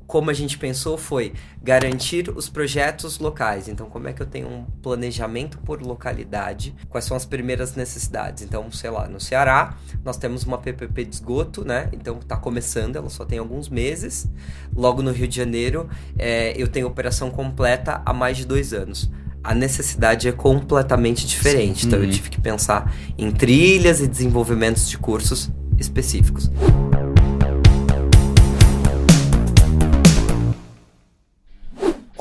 como a gente pensou foi garantir os projetos locais. Então, como é que eu tenho um planejamento por localidade? Quais são as primeiras necessidades? Então, sei lá, no Ceará, nós temos uma PPP de esgoto, né? Então, está começando, ela só tem alguns meses. Logo no Rio de Janeiro, eu tenho operação completa há mais de 2 anos. A necessidade é completamente diferente. Então, eu tive que pensar em trilhas e desenvolvimentos de cursos específicos.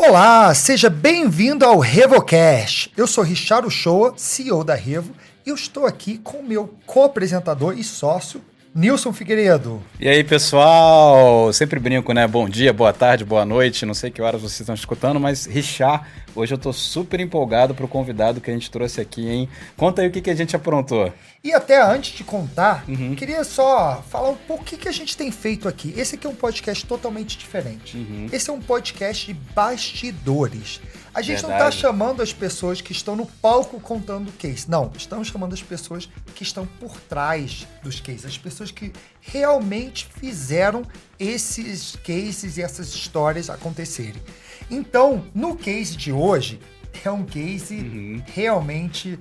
Olá, seja bem-vindo ao RevoCast. Eu sou Richard Uchoa, CEO da Revo, e eu estou aqui com o meu co-apresentador e sócio, Nilson Figueiredo. E aí, pessoal? Sempre brinco, né? Bom dia, boa tarde, boa noite. Não sei que horas vocês estão escutando, mas Richard, hoje eu tô super empolgado pro convidado que a gente trouxe aqui, hein? Conta aí o que a gente aprontou. E até antes de contar, queria só falar um pouco o que a gente tem feito aqui. Esse aqui é um podcast totalmente diferente. Esse é um podcast de bastidores. A gente não está chamando as pessoas que estão no palco contando case. Não, estamos chamando as pessoas que estão por trás dos cases. As pessoas que realmente fizeram esses cases e essas histórias acontecerem. Então, no case de hoje, é um case realmente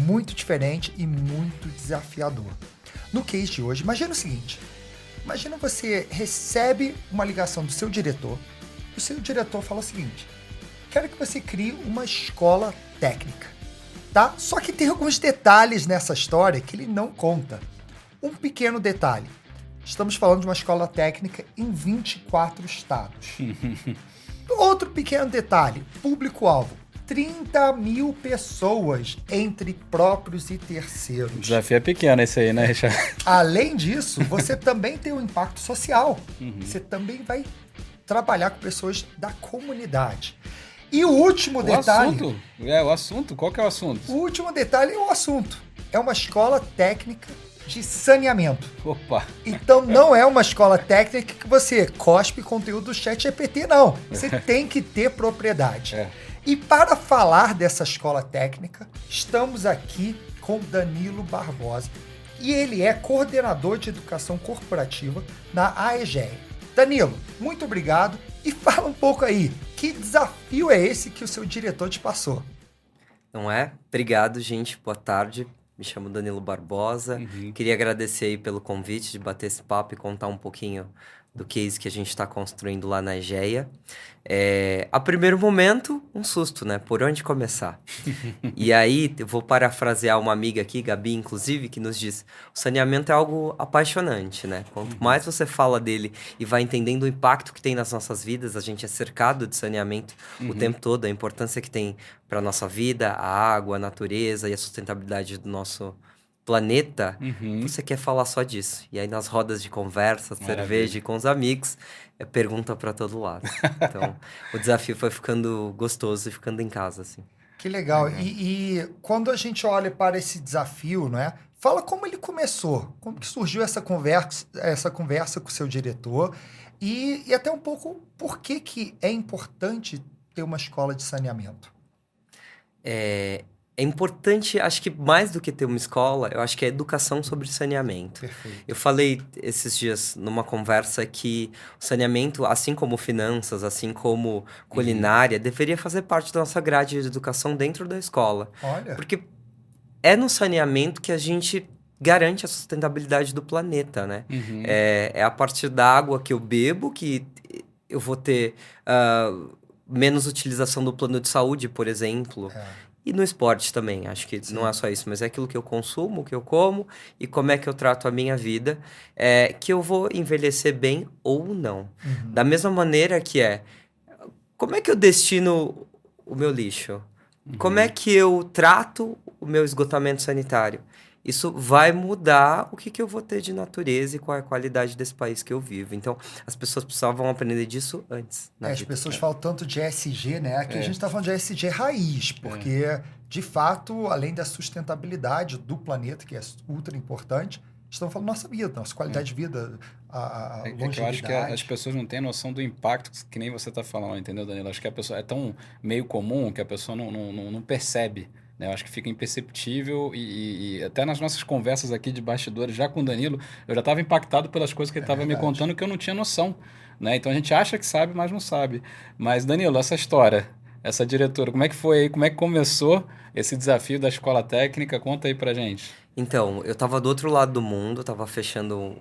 muito diferente e muito desafiador. No case de hoje, imagina o seguinte. Imagina você recebe uma ligação do seu diretor. O seu diretor fala o seguinte: quero que você crie uma escola técnica, tá? Só que tem alguns detalhes nessa história que ele não conta. Um pequeno detalhe. Estamos falando de uma escola técnica em 24 estados. Outro pequeno detalhe. Público-alvo. 30 mil pessoas entre próprios e terceiros. O desafio é pequeno esse aí, né, Richard? Além disso, você também tem um impacto social. Você também vai trabalhar com pessoas da comunidade. E o último detalhe... O assunto? Qual que é o assunto? O último detalhe é o assunto. É uma escola técnica de saneamento. Opa! Então não é uma escola técnica que você cospe conteúdo do ChatGPT, não. Você tem que ter propriedade. E para falar dessa escola técnica, estamos aqui com Danilo Barbosa. E ele é coordenador de educação corporativa na AEGEA. Danilo, muito obrigado. E fala um pouco aí, que desafio é esse que o seu diretor te passou? Não é? Obrigado, gente. Boa tarde. Me chamo Danilo Barbosa. Queria agradecer aí pelo convite de bater esse papo e contar um pouquinho do case que a gente está construindo lá na EGEA. A primeiro momento, um susto, né? Por onde começar? E aí, eu vou parafrasear uma amiga aqui, Gabi, inclusive, que nos diz: o saneamento é algo apaixonante, né? Quanto mais você fala dele e vai entendendo o impacto que tem nas nossas vidas, a gente é cercado de saneamento o tempo todo, a importância que tem para a nossa vida, a água, a natureza e a sustentabilidade do nosso planeta, você quer falar só disso. E aí nas rodas de conversa, cerveja e com os amigos, pergunta para todo lado. Então, o desafio foi ficando gostoso e ficando em casa, assim. Que legal. E quando a gente olha para esse desafio, né? Fala como ele começou, como que surgiu essa conversa com o seu diretor e até um pouco por que é importante ter uma escola de saneamento. É importante, acho que mais do que ter uma escola, eu acho que é educação sobre saneamento. Perfeito. Eu falei esses dias numa conversa que o saneamento, assim como finanças, assim como culinária, deveria fazer parte da nossa grade de educação dentro da escola. Olha. Porque é no saneamento que a gente garante a sustentabilidade do planeta, né? É a partir da água que eu bebo que eu vou ter menos utilização do plano de saúde, por exemplo. E no esporte também, acho que não é só isso, mas é aquilo que eu consumo, que eu como e como é que eu trato a minha vida, que eu vou envelhecer bem ou não. Da mesma maneira que como é que eu destino o meu lixo? Como é que eu trato o meu esgotamento sanitário? Isso vai mudar o que eu vou ter de natureza e qual é a qualidade desse país que eu vivo. Então, as pessoas precisavam aprender disso antes. As pessoas falam tanto de ESG, né? Aqui a gente está falando de ESG raiz, porque, de fato, além da sustentabilidade do planeta, que é ultra importante, estamos falando da nossa vida, nossa qualidade de vida, a longevidade. Eu acho que as pessoas não têm noção do impacto que nem você está falando, entendeu, Danilo? Acho que a pessoa é tão meio comum que a pessoa não percebe. Eu acho que fica imperceptível e até nas nossas conversas aqui de bastidores, já com o Danilo, eu já estava impactado pelas coisas que ele estava me contando que eu não tinha noção. né? Então a gente acha que sabe, mas não sabe. Mas, Danilo, essa história, essa diretora, como é que foi aí? Como é que começou esse desafio da escola técnica? Conta aí pra gente. Então, eu tava do outro lado do mundo, tava fechando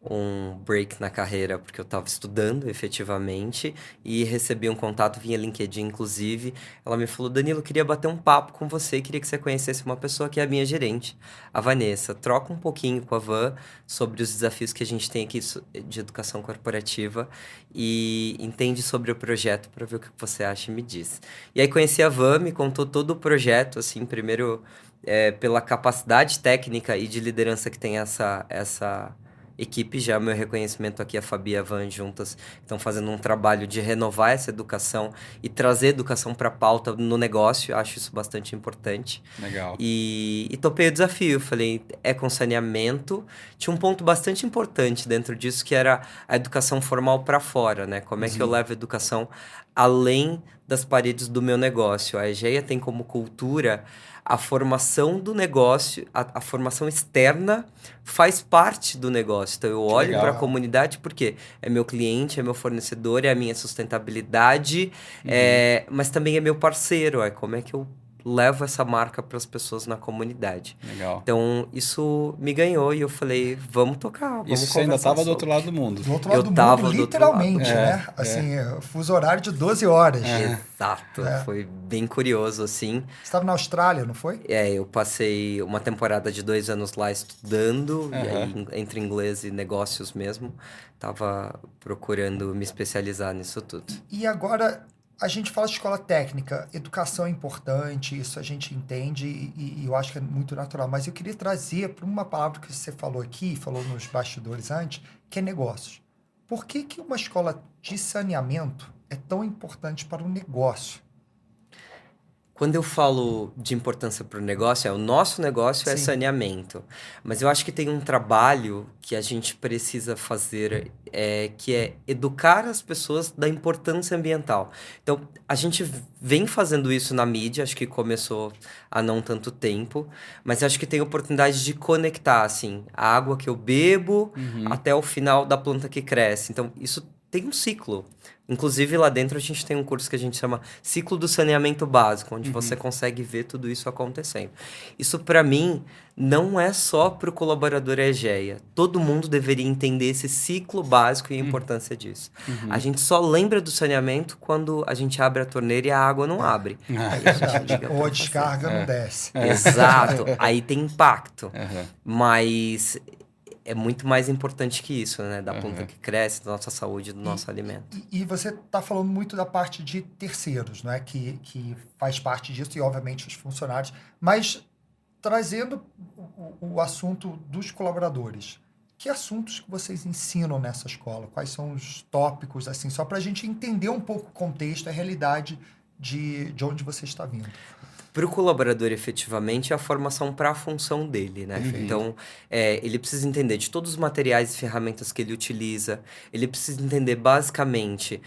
um break na carreira, porque eu tava estudando efetivamente, e recebi um contato via LinkedIn, inclusive. Ela me falou: Danilo, queria bater um papo com você, queria que você conhecesse uma pessoa que é a minha gerente, a Vanessa. Troca um pouquinho com a Van sobre os desafios que a gente tem aqui de educação corporativa e entende sobre o projeto para ver o que você acha e me diz. E aí conheci a Van, me contou todo o projeto, assim, primeiro pela capacidade técnica e de liderança que tem essa equipe. Já meu reconhecimento aqui, a Fabi e a Van juntas estão fazendo um trabalho de renovar essa educação e trazer educação para a pauta no negócio. Eu acho isso bastante importante. Legal. E topei o desafio. Falei, com saneamento. Tinha um ponto bastante importante dentro disso, que era a educação formal para fora, né? Como é que eu levo a educação além das paredes do meu negócio? A EGEA tem como cultura a formação do negócio, a formação externa faz parte do negócio. Então, eu olho para a comunidade porque é meu cliente, é meu fornecedor, é a minha sustentabilidade, mas também é meu parceiro. É como é que eu levo essa marca para as pessoas na comunidade. Legal. Então, isso me ganhou e eu falei, vamos tocar, vamos Isso você ainda estava do outro lado do mundo. Do outro lado do mundo, literalmente, né? Assim, fuso horário de 12 horas. Exato. Foi bem curioso, assim. Você estava na Austrália, não foi? Eu passei uma temporada de 2 anos lá estudando, e aí, entre inglês e negócios mesmo, estava procurando me especializar nisso tudo. E agora, a gente fala de escola técnica, educação é importante, isso a gente entende e eu acho que é muito natural, mas eu queria trazer para uma palavra que você falou aqui, falou nos bastidores antes, que é negócios. Por que uma escola de saneamento é tão importante para o negócio? Quando eu falo de importância para o negócio, o nosso negócio é saneamento. Mas eu acho que tem um trabalho que a gente precisa fazer, que é educar as pessoas da importância ambiental. Então, a gente vem fazendo isso na mídia, acho que começou há não tanto tempo, mas acho que tem oportunidade de conectar, assim, a água que eu bebo até o final da planta que cresce. Então, isso tem um ciclo. Inclusive, lá dentro, a gente tem um curso que a gente chama Ciclo do Saneamento Básico, onde você consegue ver tudo isso acontecendo. Isso, para mim, não é só para o colaborador EGEA. Todo mundo deveria entender esse ciclo básico e a importância disso. A gente só lembra do saneamento quando a gente abre a torneira e a água não abre. Aí a gente liga ou a descarga não desce. Exato. Aí tem impacto. Mas é muito mais importante que isso, né? Da planta que cresce, da nossa saúde, do nosso alimento. E você está falando muito da parte de terceiros, né? Que faz parte disso e, obviamente, os funcionários. Mas trazendo o assunto dos colaboradores, que assuntos que vocês ensinam nessa escola? Quais são os tópicos, assim, só para a gente entender um pouco o contexto, a realidade de onde você está vindo? Para o colaborador, efetivamente, é a formação para a função dele, né? Então, ele precisa entender de todos os materiais e ferramentas que ele utiliza, ele precisa entender, basicamente,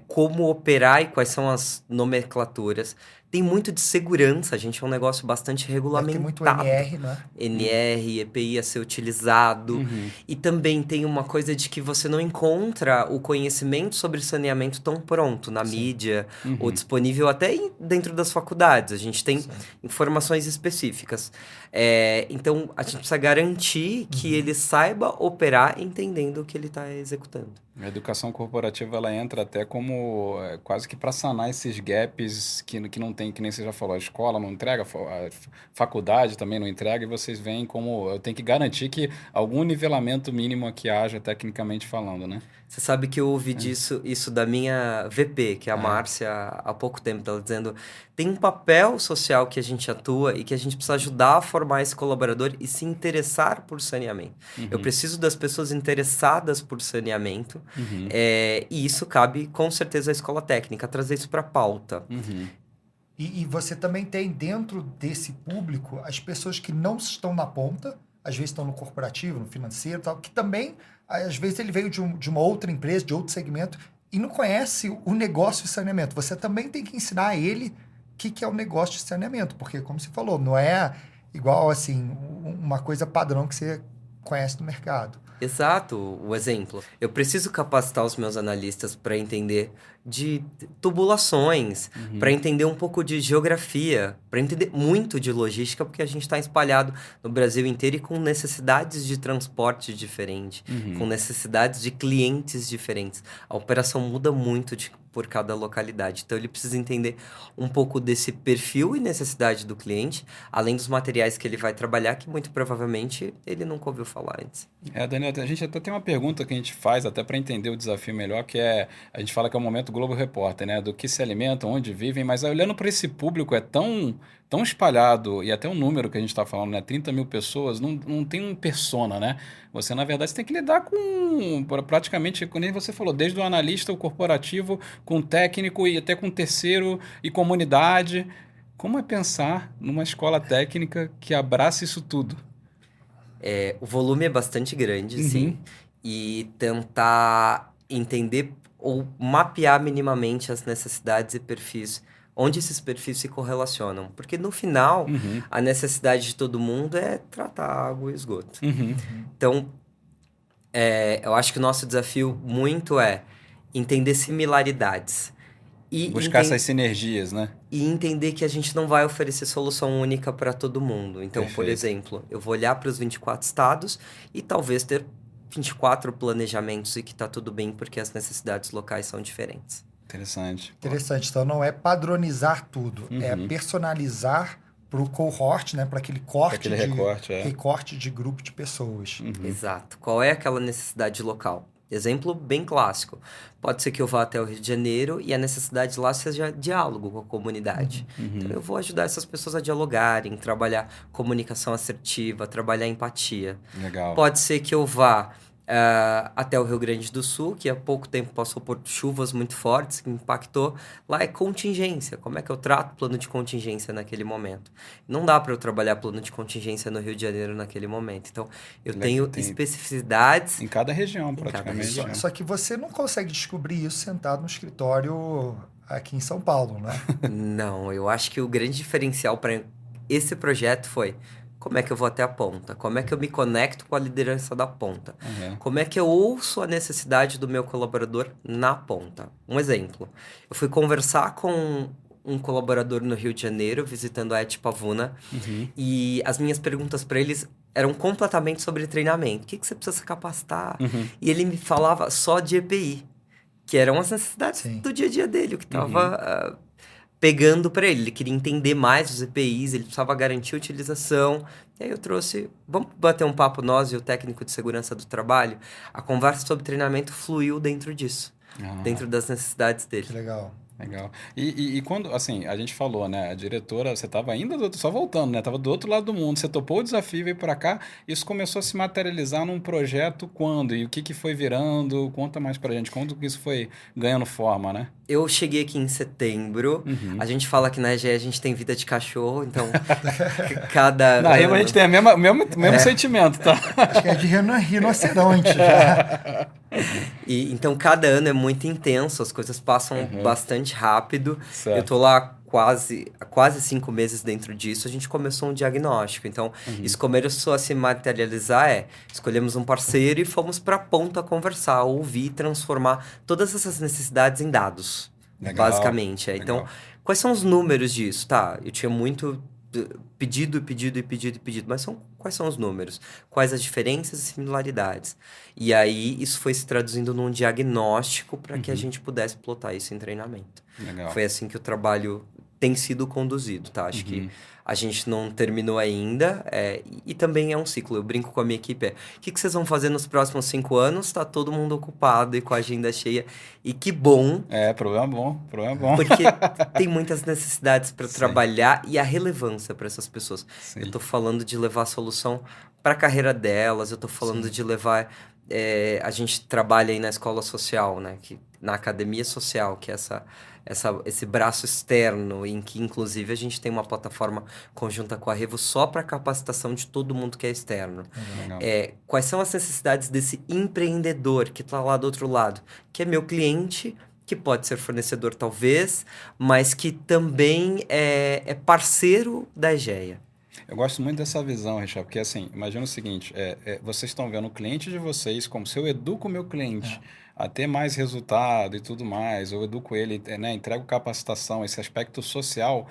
como operar e quais são as nomenclaturas. Tem muito de segurança, a gente é um negócio bastante regulamentado. Tem muito NR, né? NR, EPI a ser utilizado. E também tem uma coisa de que você não encontra o conhecimento sobre saneamento tão pronto na mídia ou disponível até dentro das faculdades. A gente tem informações específicas. Então, a gente precisa garantir que ele saiba operar entendendo o que ele está executando. A educação corporativa, ela entra até como quase que para sanar esses gaps que não tem, que nem você já falou, a escola não entrega, a faculdade também não entrega, e vocês veem como eu tenho que garantir que algum nivelamento mínimo aqui haja, tecnicamente falando, né? Você sabe que eu ouvi isso da minha VP, que é a Márcia, há pouco tempo, ela dizendo, tem um papel social que a gente atua e que a gente precisa ajudar a formar esse colaborador e se interessar por saneamento. Eu preciso das pessoas interessadas por saneamento, e isso cabe, com certeza, à escola técnica, trazer isso para a pauta. E você também tem dentro desse público as pessoas que não estão na ponta, às vezes estão no corporativo, no financeiro, tal, que também, às vezes ele veio de uma outra empresa, de outro segmento, e não conhece o negócio de saneamento. Você também tem que ensinar a ele o que é o negócio de saneamento, porque, como você falou, não é igual, assim, uma coisa padrão que você conhece do mercado. Exato, o exemplo. Eu preciso capacitar os meus analistas para entender de tubulações, para entender um pouco de geografia, para entender muito de logística, porque a gente está espalhado no Brasil inteiro e com necessidades de transporte diferentes, com necessidades de clientes diferentes. A operação muda muito por cada localidade. Então, ele precisa entender um pouco desse perfil e necessidade do cliente, além dos materiais que ele vai trabalhar, que muito provavelmente ele nunca ouviu falar antes. Daniel, a gente até tem uma pergunta que a gente faz até para entender o desafio melhor, que é, a gente fala que é o momento Globo Repórter, né? Do que se alimentam, onde vivem, mas olhando para esse público é tão espalhado, e até o número que a gente está falando, né? 30 mil pessoas, não tem um persona, né? Você, na verdade, você tem que lidar com praticamente, como você falou, desde o analista, o corporativo, com o técnico e até com o terceiro e comunidade. Como é pensar numa escola técnica que abraça isso tudo? O volume é bastante grande, sim, e tentar entender ou mapear minimamente as necessidades e perfis, onde esses perfis se correlacionam. Porque no final, a necessidade de todo mundo é tratar água e esgoto. Então, eu acho que o nosso desafio muito é entender similaridades. E buscar essas sinergias, né? E entender que a gente não vai oferecer solução única para todo mundo. Então, Perfeito. Por exemplo, eu vou olhar para os 24 estados e talvez ter 24 planejamentos e que está tudo bem porque as necessidades locais são diferentes. Interessante. Então, não é padronizar tudo, é personalizar para o cohort, né? Para aquele recorte de grupo de pessoas. Exato. Qual é aquela necessidade local? Exemplo bem clássico. Pode ser que eu vá até o Rio de Janeiro e a necessidade lá seja diálogo com a comunidade. Então, eu vou ajudar essas pessoas a dialogarem, trabalhar comunicação assertiva, trabalhar empatia. Legal. Pode ser que eu vá até o Rio Grande do Sul, que há pouco tempo passou por chuvas muito fortes, que impactou. Lá é contingência. Como é que eu trato plano de contingência naquele momento? Não dá para eu trabalhar plano de contingência no Rio de Janeiro naquele momento. Então, eu tenho especificidades... Em cada região, praticamente. Só que você não consegue descobrir isso sentado no escritório aqui em São Paulo, né? Não, eu acho que o grande diferencial para esse projeto foi... Como é que eu vou até a ponta? Como é que eu me conecto com a liderança da ponta? Como é que eu ouço a necessidade do meu colaborador na ponta? Um exemplo. Eu fui conversar com um colaborador no Rio de Janeiro, visitando a Et Pavuna, e as minhas perguntas para eles eram completamente sobre treinamento. O que você precisa se capacitar? E ele me falava só de EPI, que eram as necessidades do dia a dia dele, o que estava... pegando para ele. Ele queria entender mais os EPIs, ele precisava garantir a utilização. E aí eu trouxe... Vamos bater um papo nós e o técnico de segurança do trabalho? A conversa sobre treinamento fluiu dentro disso. Dentro das necessidades dele. Que legal. Legal. E quando, assim, a gente falou, né? A diretora, você estava ainda, só voltando, né? Estava do outro lado do mundo. Você topou o desafio, veio para cá. Isso começou a se materializar num projeto quando? E o que foi virando? Conta mais pra gente. Quando que isso foi ganhando forma, né? Eu cheguei aqui em setembro. A gente fala que na EGE a gente tem vida de cachorro, então cada... Na Rima a gente tem o mesmo sentimento, tá? Acho que é de rinoceronte já. Então, cada ano é muito intenso, as coisas passam bastante rápido. Certo. Eu tô lá quase 5 meses dentro disso. A gente começou um diagnóstico. Então, isso começou a se materializar. Escolhemos um parceiro e fomos para a ponta conversar, ouvir, transformar todas essas necessidades em dados, basicamente. Então, quais são os números disso? Tá, eu tinha muito... pedido, mas quais são os números? Quais as diferenças e similaridades? E aí, isso foi se traduzindo num diagnóstico para que a gente pudesse plotar isso em treinamento. Legal. Foi assim que o trabalho tem sido conduzido, tá? Acho que a gente não terminou ainda, e também é um ciclo. Eu brinco com a minha equipe, o que vocês vão fazer nos próximos 5 anos? Tá todo mundo ocupado e com a agenda cheia. E que bom. Problema bom. Porque tem muitas necessidades para trabalhar e a relevância para essas pessoas. Sim. Eu tô falando de levar a solução para a carreira delas, eu tô falando de levar... a gente trabalha aí na escola social, né? Na academia social, que é esse braço externo, em que, inclusive, a gente tem uma plataforma conjunta com a Revo só para capacitação de todo mundo que é externo. Quais são as necessidades desse empreendedor que está lá do outro lado? Que é meu cliente, que pode ser fornecedor talvez, mas que também é parceiro da EGEA. Eu gosto muito dessa visão, Richard, porque assim, imagina o seguinte, vocês estão vendo o cliente de vocês, como se eu educo o meu cliente a ter mais resultado e tudo mais, eu educo ele, né, entrego capacitação, esse aspecto social,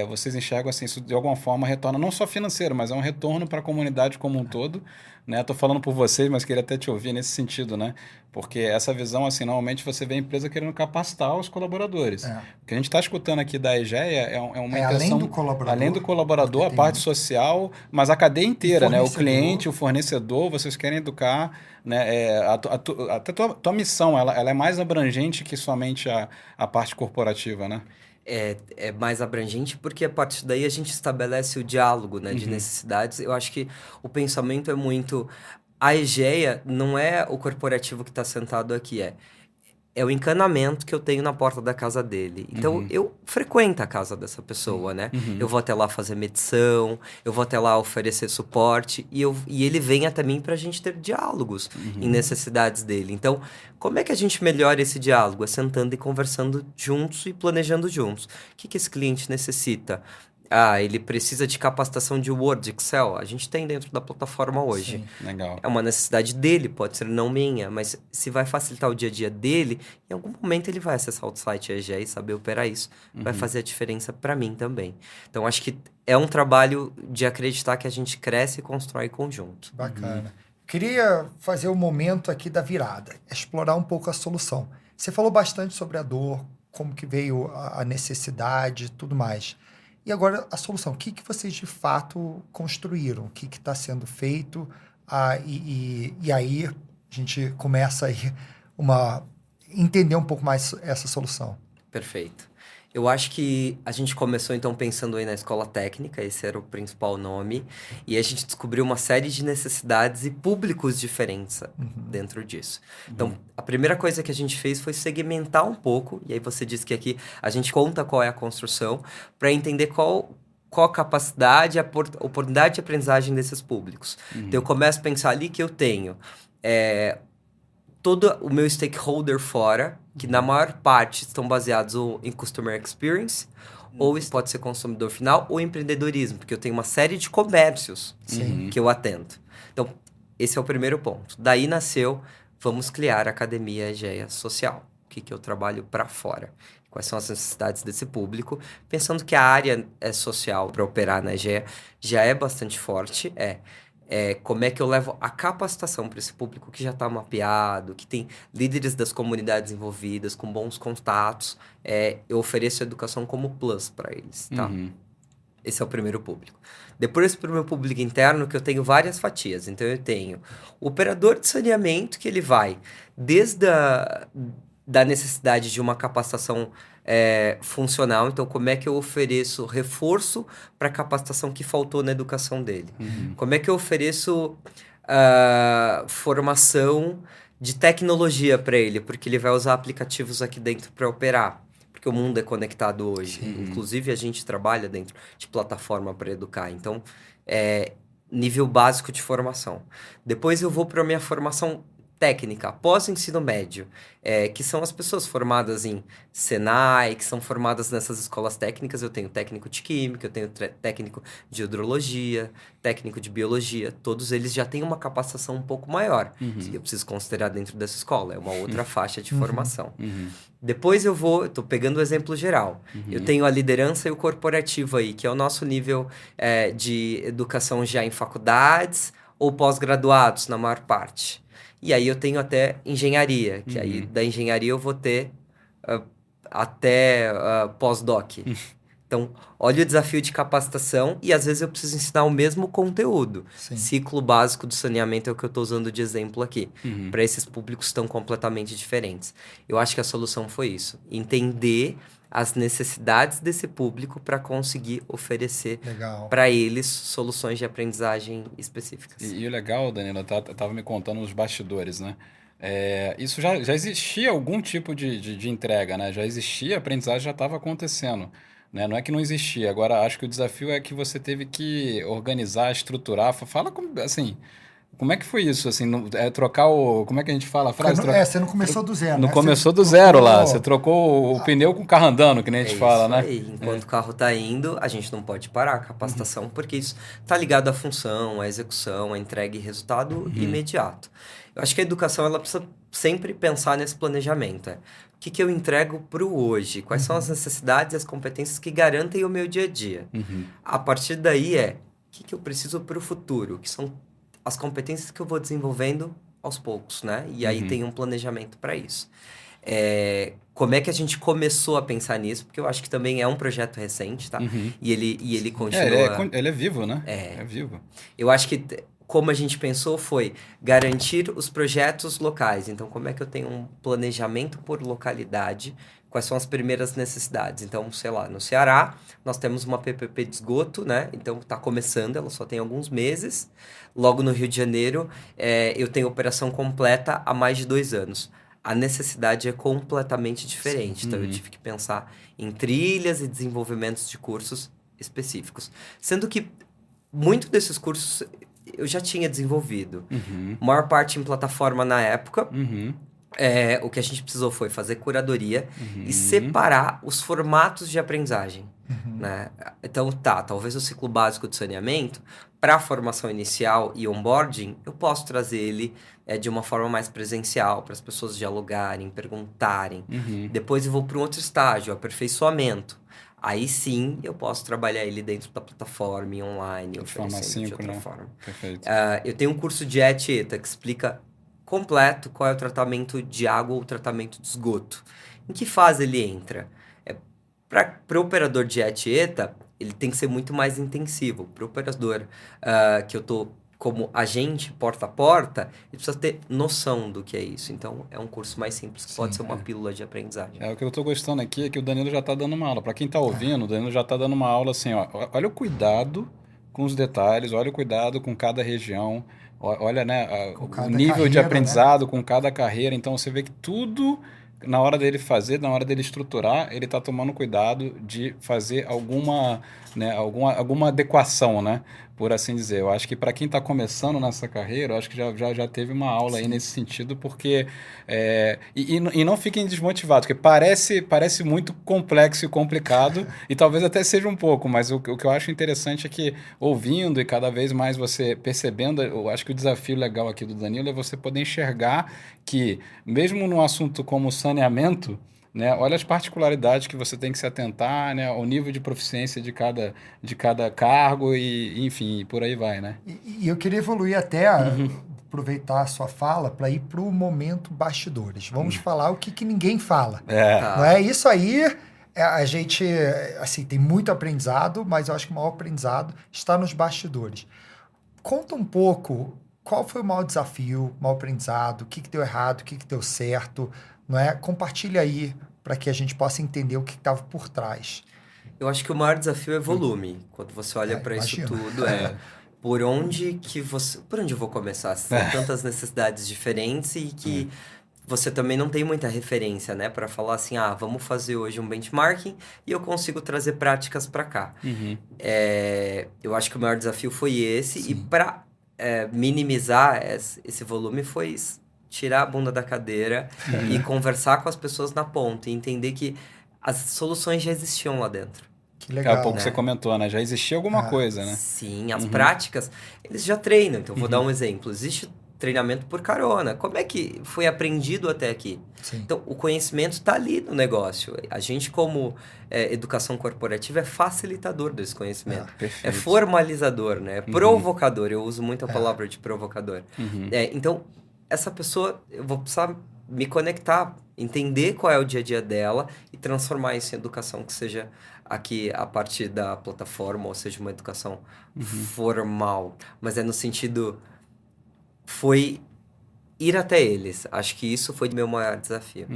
vocês enxergam assim, isso de alguma forma retorna, não só financeiro, mas é um retorno para a comunidade como um todo, né? Estou falando por vocês, mas queria até te ouvir nesse sentido, né? Porque essa visão, assim, normalmente você vê a empresa querendo capacitar os colaboradores. O que a gente está escutando aqui da EGEA é uma intenção... Além do colaborador, a parte social, mas a cadeia inteira, né? O cliente, o fornecedor, vocês querem educar, né? Até tua missão, ela é mais abrangente que somente a parte corporativa, né? É mais abrangente porque a partir daí a gente estabelece o diálogo, né, de necessidades. Eu acho que o pensamento é muito... A EGEA não é o corporativo que está sentado aqui, é o encanamento que eu tenho na porta da casa dele. Então, eu frequento a casa dessa pessoa, né? Eu vou até lá fazer medição, eu vou até lá oferecer suporte, e ele vem até mim para a gente ter diálogos em necessidades dele. Então, como é que a gente melhora esse diálogo? É sentando e conversando juntos e planejando juntos. O que esse cliente necessita? Ele precisa de capacitação de Word, Excel. A gente tem dentro da plataforma hoje. Sim, legal. É uma necessidade dele, pode ser não minha, mas se vai facilitar o dia a dia dele, em algum momento ele vai acessar o site EGEA e saber operar isso. Vai fazer a diferença para mim também. Então, acho que é um trabalho de acreditar que a gente cresce e constrói conjunto. Bacana. Queria fazer o momento aqui da virada, explorar um pouco a solução. Você falou bastante sobre a dor, como que veio a necessidade e tudo mais. E agora a solução, o que vocês de fato construíram? O que está sendo feito? E aí a gente começa aí entender um pouco mais essa solução. Perfeito. Eu acho que a gente começou então pensando aí na escola técnica, esse era o principal nome, e a gente descobriu uma série de necessidades e públicos diferentes dentro disso. Então, a primeira coisa que a gente fez foi segmentar um pouco, e aí você disse que aqui a gente conta qual é a construção, para entender qual a capacidade e a oportunidade de aprendizagem desses públicos. Então, eu começo a pensar ali que eu tenho... todo o meu stakeholder fora, que na maior parte estão baseados em Customer Experience, ou isso pode ser consumidor final, ou empreendedorismo, porque eu tenho uma série de comércios que eu atendo. Então, esse é o primeiro ponto. Daí nasceu, vamos criar a Academia EGEA Social, que eu trabalho para fora. Quais são as necessidades desse público, pensando que a área social para operar na EGEA já é bastante forte, como é que eu levo a capacitação para esse público que já está mapeado, que tem líderes das comunidades envolvidas, com bons contatos. Eu ofereço educação como plus para eles, tá? Esse é o primeiro público. Depois, esse primeiro público interno, que eu tenho várias fatias. Então, eu tenho o operador de saneamento, que ele vai desde da necessidade de uma capacitação funcional. Então, como é que eu ofereço reforço para a capacitação que faltou na educação dele? Como é que eu ofereço formação de tecnologia para ele? Porque ele vai usar aplicativos aqui dentro para operar. Porque o mundo é conectado hoje. Inclusive, a gente trabalha dentro de plataforma para educar. Então, nível básico de formação. Depois, eu vou para a minha formação técnica, pós-ensino médio, que são as pessoas formadas em Senai, que são formadas nessas escolas técnicas. Eu tenho técnico de química, eu tenho técnico de hidrologia, técnico de biologia. Todos eles já têm uma capacitação um pouco maior. Eu preciso considerar dentro dessa escola. É uma outra faixa de formação. Depois eu tô pegando o exemplo geral. Eu tenho a liderança e o corporativo aí, que é o nosso nível de educação já em faculdades ou pós-graduados, na maior parte. E aí eu tenho até engenharia, que aí da engenharia eu vou ter até pós-doc. Então, olha o desafio de capacitação e às vezes eu preciso ensinar o mesmo conteúdo. Ciclo básico do saneamento é o que eu estou usando de exemplo aqui. Para esses públicos tão completamente diferentes. Eu acho que a solução foi isso. Entender as necessidades desse público para conseguir oferecer para eles soluções de aprendizagem específicas. E o legal, Danilo, eu estava me contando nos bastidores, né? Isso já existia algum tipo de entrega, né? Já existia, a aprendizagem já estava acontecendo. Né? Não é que não existia. Agora, acho que o desafio é que você teve que organizar, estruturar. Fala assim, Como é que foi isso, assim, trocar o... Como é que a gente fala a frase? Você não começou do zero, Não né? começou do zero lá, você trocou o pneu com o carro andando, que nem a gente fala, né? Aí. Enquanto o carro está indo, a gente não pode parar a capacitação, porque isso está ligado à função, à execução, à entrega e resultado imediato. Eu acho que a educação ela precisa sempre pensar nesse planejamento. O que eu entrego para o hoje? Quais são as necessidades e as competências que garantem o meu dia a dia? A partir daí o que eu preciso para o futuro? Que são as competências que eu vou desenvolvendo aos poucos, né? E aí tem um planejamento para isso. Como é que a gente começou a pensar nisso? Porque eu acho que também é um projeto recente, tá? E ele continua... Ele é vivo, né? É vivo. Eu acho que como a gente pensou foi garantir os projetos locais. Então, como é que eu tenho um planejamento por localidade? Quais são as primeiras necessidades? Então, sei lá, no Ceará, nós temos uma PPP de esgoto, né? Então, está começando, ela só tem alguns meses. Logo no Rio de Janeiro, eu tenho operação completa há mais de 2 anos. A necessidade é completamente diferente. Sim. Então, eu tive que pensar em trilhas e desenvolvimentos de cursos específicos. Sendo que muito desses cursos eu já tinha desenvolvido. Maior parte em plataforma na época. O que a gente precisou foi fazer curadoria e separar os formatos de aprendizagem. Né? Então, talvez o ciclo básico de saneamento, para a formação inicial e onboarding, eu posso trazer ele de uma forma mais presencial, para as pessoas dialogarem, perguntarem. Depois eu vou para um outro estágio, aperfeiçoamento. Aí sim, eu posso trabalhar ele dentro da plataforma, online, oferecendo de outra forma. Perfeito. Eu tenho um curso de ET e ETA que explica completo qual é o tratamento de água ou o tratamento de esgoto. Em que fase ele entra? Para o operador de ET e ETA, ele tem que ser muito mais intensivo. Para o operador que eu estou como agente porta a porta, ele precisa ter noção do que é isso. Então, é um curso mais simples, que pode ser uma pílula de aprendizagem. O que eu estou gostando aqui é que o Danilo já está dando uma aula. Para quem está ouvindo, o Danilo já está dando uma aula assim, ó, olha o cuidado com os detalhes, olha o cuidado com cada região, olha, né, o nível de aprendizado, né? Com cada carreira. Então, você vê que tudo, na hora dele fazer, na hora dele estruturar, ele está tomando cuidado de fazer alguma adequação, né? Por assim dizer. Eu acho que para quem está começando nessa carreira, eu acho que já teve uma aula aí nesse sentido, porque... E não fiquem desmotivados, porque parece muito complexo e complicado, e talvez até seja um pouco, mas o que eu acho interessante é que, ouvindo e cada vez mais você percebendo, eu acho que o desafio legal aqui do Danilo é você poder enxergar que, mesmo num assunto como saneamento, né, olha as particularidades que você tem que se atentar, né, ao nível de proficiência de cada cargo e enfim, por aí vai, né? E eu queria evoluir até, aproveitar a sua fala para ir para o momento bastidores. Vamos falar o que ninguém fala. Não é isso aí? A gente assim, tem muito aprendizado, mas eu acho que o maior aprendizado está nos bastidores. Conta um pouco qual foi o maior desafio, o maior aprendizado, o que deu errado, o que deu certo. Não é? Compartilha aí para que a gente possa entender o que estava por trás. Eu acho que o maior desafio é volume. Quando você olha para isso tudo, por onde eu vou começar? Tem tantas necessidades diferentes e que você também não tem muita referência, né? Para falar assim, vamos fazer hoje um benchmarking e eu consigo trazer práticas para cá. Eu acho que o maior desafio foi esse. Sim. E para minimizar esse volume foi tirar a bunda da cadeira e conversar com as pessoas na ponta e entender que as soluções já existiam lá dentro. Que legal, há pouco você comentou, né? Já existia alguma coisa, né? Sim, as práticas, eles já treinam. Então, vou dar um exemplo. Existe treinamento por carona. Como é que foi aprendido até aqui? Sim. Então, o conhecimento está ali no negócio. A gente, como educação corporativa, é facilitador desse conhecimento. É formalizador, né? É provocador. Eu uso muito a palavra de provocador. Então, essa pessoa, eu vou precisar me conectar, entender qual é o dia a dia dela e transformar isso em educação que seja aqui a partir da plataforma, ou seja, uma educação formal. Mas no sentido, foi ir até eles. Acho que isso foi o meu maior desafio.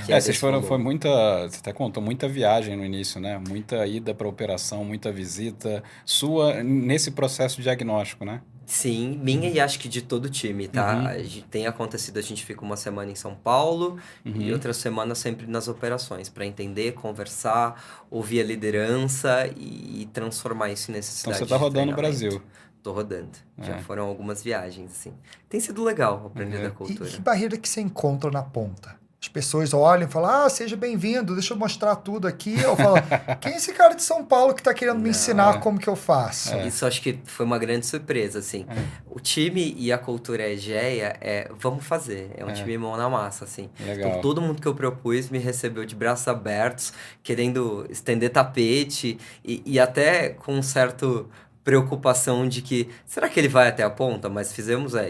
Você até contou, muita viagem no início, né? Muita ida para operação, muita visita sua nesse processo diagnóstico, né? Sim, minha e acho que de todo o time, tá? Tem acontecido, a gente fica uma semana em São Paulo e outra semana sempre nas operações, para entender, conversar, ouvir a liderança e transformar isso em necessidade. Então você está rodando o Brasil. tô rodando. Já foram algumas viagens, assim. Tem sido legal aprender da cultura. E que barreira que você encontra na ponta? As pessoas olham e falam, seja bem-vindo, deixa eu mostrar tudo aqui. Eu falo, quem é esse cara de São Paulo que tá querendo me ensinar como que eu faço? Isso acho que foi uma grande surpresa, assim. O time e a cultura Egeia vamos fazer. É um time mão na massa, assim. Legal. Então, todo mundo que eu propus me recebeu de braços abertos, querendo estender tapete e até com um certo preocupação de que, será que ele vai até a ponta? Mas